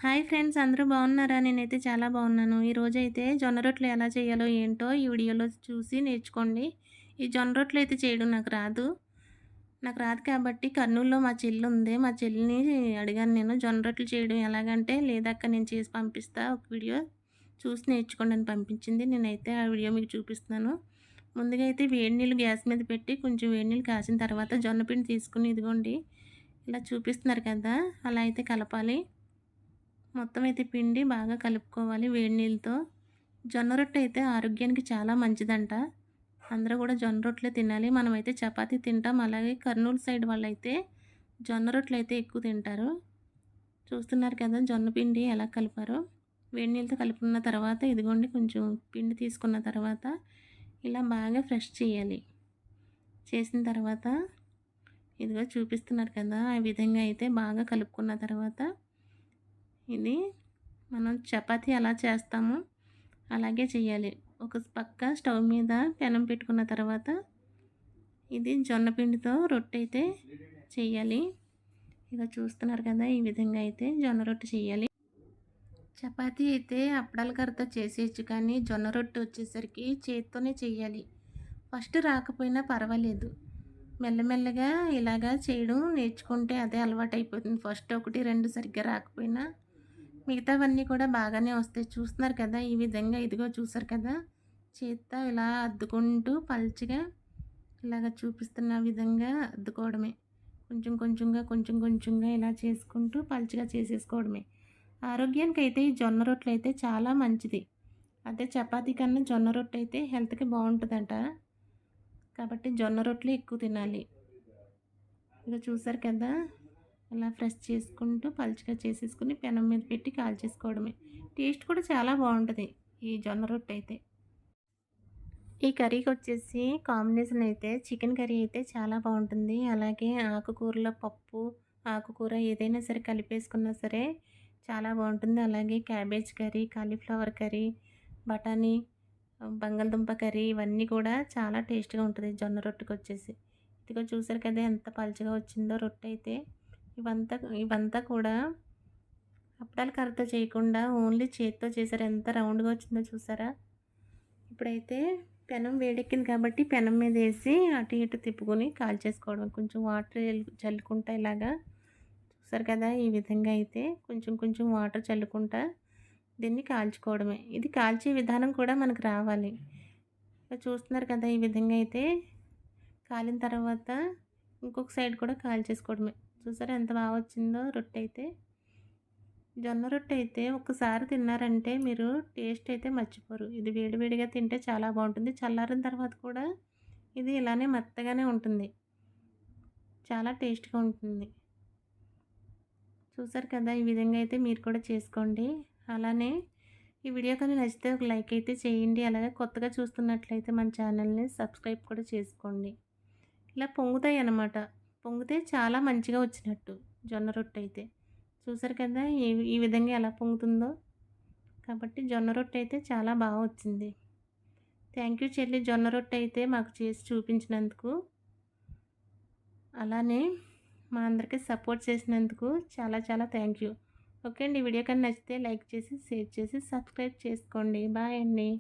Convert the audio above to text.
Hi friends, అందరూ బాగున్నారా? నేనైతే చాలా బాగున్నాను. ఈరోజైతే జొన్న రొట్టెలు ఎలా చేయాలో ఏంటో ఈ వీడియోలో చూసి నేర్చుకోండి. ఈ జొన్న రొట్టెలు అయితే చేయడం నాకు రాదు కాబట్టి కర్నూలులో మా చెల్లి ఉంది. మా చెల్లిని అడిగాను నేను, జొన్న రొట్టెలు చేయడం ఎలాగంటే, లేదక్క నేను చేసి పంపిస్తా, ఒక వీడియో చూసి నేర్చుకోండి అని పంపించింది. నేనైతే ఆ వీడియో మీకు చూపిస్తున్నాను. ముందుగా అయితే వేడి నీళ్ళు గ్యాస్ మీద పెట్టి కొంచెం వేడి నీళ్ళు కాసిన తర్వాత జొన్న పిండి తీసుకుని, ఇదిగోండి ఇలా చూపిస్తున్నారు కదా, అలా అయితే కలపాలి. మొత్తం అయితే పిండి బాగా కలుపుకోవాలి వేడి నీళ్ళతో. జొన్న రొట్టె అయితే ఆరోగ్యానికి చాలా మంచిదంట. అందరూ కూడా జొన్న రొట్టెలే తినాలి. మనమైతే చపాతీ తింటాం. అలాగే కర్నూలు సైడ్ వాళ్ళైతే జొన్న రొట్టెలు అయితే ఎక్కువ తింటారు. చూస్తున్నారు కదా జొన్న పిండి ఎలా కలిపారో. వేడి నీళ్ళతో కలుపుకున్న తర్వాత ఇదిగోండి కొంచెం పిండి తీసుకున్న తర్వాత ఇలా బాగా ఫ్రెష్ చేయాలి. చేసిన తర్వాత ఇదిగో చూపిస్తున్నారు కదా, ఆ విధంగా అయితే బాగా కలుపుకున్న తర్వాత ఇది మనం చపాతీ ఎలా చేస్తామో అలాగే చేయాలి. ఒక పక్క స్టవ్ మీద పెనం పెట్టుకున్న తర్వాత ఇది జొన్న పిండితో రొట్టె అయితే చేయాలి. ఇక చూస్తున్నారు కదా, ఈ విధంగా అయితే జొన్న రొట్టె చేయాలి. చపాతీ అయితే అప్పడాల కర్రతో చేసేయచ్చు, కానీ జొన్న రొట్టె వచ్చేసరికి చేత్తోనే చేయాలి. ఫస్ట్ రాకపోయినా పర్వాలేదు, మెల్లమెల్లగా ఇలాగా చేయడం నేర్చుకుంటే అదే అలవాటు అయిపోతుంది. ఫస్ట్ ఒకటి రెండు సరిగ్గా రాకపోయినా మిగతావన్నీ కూడా బాగానే వస్తాయి. చూస్తున్నారు కదా, ఈ విధంగా ఇదిగో చూసారు కదా, చేత్తో ఇలా అద్దుకుంటూ పల్చగా ఇలాగ చూపిస్తున్న విధంగా అద్దుకోవడమే. కొంచెం కొంచెంగా కొంచెం కొంచెంగా ఇలా చేసుకుంటూ పల్చగా చేసేసుకోవడమే. ఆరోగ్యానికి అయితే ఈ జొన్న రొట్టెలు అయితే చాలా మంచిది. అదే చపాతీ కన్నా జొన్న రొట్టె అయితే హెల్త్కి బాగుంటుందంట. కాబట్టి జొన్న రొట్టెలు ఎక్కువ తినాలి. ఇక చూసారు కదా, ఇలా ఫ్రెష్ చేసుకుంటూ పలుచగా చేసేసుకుని పెనం మీద పెట్టి కాల్చేసుకోవడమే. టేస్ట్ కూడా చాలా బాగుంటుంది ఈ జొన్న రొట్టె అయితే. ఈ కర్రీకి వచ్చేసి కాంబినేషన్ అయితే చికెన్ కర్రీ అయితే చాలా బాగుంటుంది. అలాగే ఆకుకూరల పప్పు, ఆకుకూర ఏదైనా సరే కలిపేసుకున్నా సరే చాలా బాగుంటుంది. అలాగే క్యాబేజ్ కర్రీ, కాలీఫ్లవర్ కర్రీ, బఠానీ, బంగాళదుంప కర్రీ ఇవన్నీ కూడా చాలా టేస్ట్గా ఉంటుంది జొన్న రొట్టెకి వచ్చేసి. ఇదిగో చూసారు కదా ఎంత పలుచగా వచ్చిందో రొట్టె అయితే. ఇవంతా ఇవంతా కూడా అప్పడాల కర్రతో చేయకుండా ఓన్లీ చేత్తో చేశారు. ఎంత రౌండ్గా వచ్చిందో చూసారా. ఇప్పుడైతే పెనం వేడెక్కింది కాబట్టి పెనం మీద వేసి అటు ఇటు తిప్పుకొని కాల్చేసుకోవడం. కొంచెం వాటర్ చల్లుకుంటా ఇలాగా చూసారు కదా, ఈ విధంగా అయితే కొంచెం కొంచెం వాటర్ చల్లుకుంటా దీన్ని కాల్చుకోవడమే. ఇది కాల్చే విధానం కూడా మనకు రావాలి. చూస్తున్నారు కదా, ఈ విధంగా అయితే కాలిన తర్వాత ఇంకొక సైడ్ కూడా కాల్చేసుకోవడమే. చూసారా ఎంత బాగా వచ్చిందో రొట్టె అయితే. జొన్న రొట్టె అయితే ఒక్కసారి తిన్నారంటే మీరు టేస్ట్ అయితే మర్చిపోరు. ఇది వేడివేడిగా తింటే చాలా బాగుంటుంది. చల్లారిన తర్వాత కూడా ఇది ఇలానే మెత్తగానే ఉంటుంది, చాలా టేస్ట్గా ఉంటుంది. చూసారు కదా, ఈ విధంగా అయితే మీరు కూడా చేసుకోండి. అలానే ఈ వీడియో కానీ నచ్చితే ఒక లైక్ అయితే చేయండి. అలాగే కొత్తగా చూస్తున్నట్లయితే మన ఛానల్ని సబ్స్క్రైబ్ కూడా చేసుకోండి. ఇలా పొంగుతాయి అన్నమాట. పొంగితే చాలా మంచిగా వచ్చినట్టు జొన్న రొట్టె అయితే. చూసారు కదా, ఈ విధంగా ఎలా పొంగుతుందో. కాబట్టి జొన్న రొట్టె అయితే చాలా బాగా వచ్చింది. థ్యాంక్ యూ చెల్లి, జొన్న రొట్టె అయితే మాకు చేసి చూపించినందుకు. అలానే మా అందరికీ సపోర్ట్ చేసినందుకు చాలా చాలా థ్యాంక్ యూ. ఓకే అండి, వీడియో కానీ నచ్చితే లైక్ చేసి, షేర్ చేసి, సబ్స్క్రైబ్ చేసుకోండి. బాయ్ అండి.